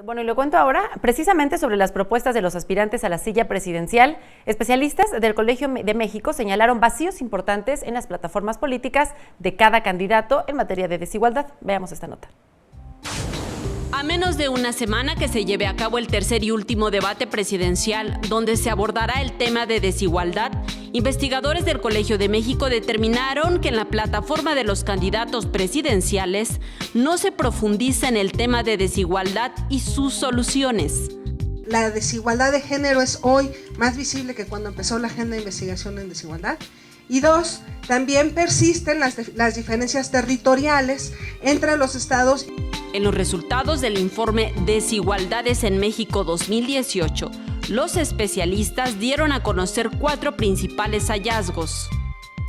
Bueno, y lo cuento ahora precisamente sobre las propuestas de los aspirantes a la silla presidencial. Especialistas del Colegio de México señalaron vacíos importantes en las plataformas políticas de cada candidato en materia de desigualdad. Veamos esta nota. A menos de una semana que se lleve a cabo el tercer y último debate presidencial, donde se abordará el tema de desigualdad, investigadores del Colegio de México determinaron que en la plataforma de los candidatos presidenciales no se profundiza en el tema de desigualdad y sus soluciones. La desigualdad de género es hoy más visible que cuando empezó la agenda de investigación en desigualdad. Y dos, también persisten las diferencias territoriales entre los estados. En los resultados del informe Desigualdades en México 2018, los especialistas dieron a conocer 4 principales hallazgos.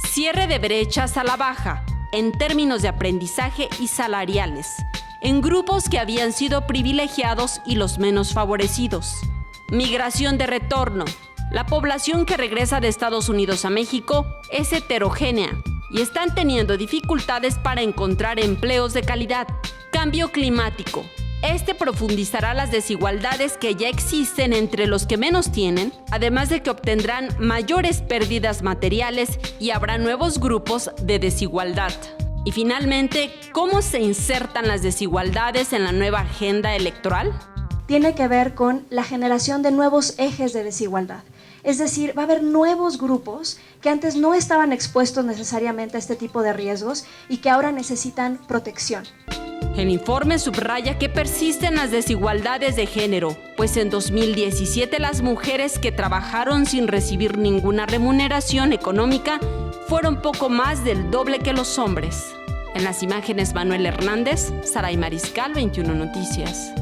Cierre de brechas a la baja, en términos de aprendizaje y salariales, en grupos que habían sido privilegiados y los menos favorecidos. Migración de retorno. La población que regresa de Estados Unidos a México es heterogénea y están teniendo dificultades para encontrar empleos de calidad. Cambio climático. Este profundizará las desigualdades que ya existen entre los que menos tienen, además de que obtendrán mayores pérdidas materiales y habrá nuevos grupos de desigualdad. Y finalmente, ¿cómo se insertan las desigualdades en la nueva agenda electoral? Tiene que ver con la generación de nuevos ejes de desigualdad. Es decir, va a haber nuevos grupos que antes no estaban expuestos necesariamente a este tipo de riesgos y que ahora necesitan protección. El informe subraya que persisten las desigualdades de género, pues en 2017 las mujeres que trabajaron sin recibir ninguna remuneración económica fueron poco más del doble que los hombres. En las imágenes, Manuel Hernández, Saray Mariscal, 21 Noticias.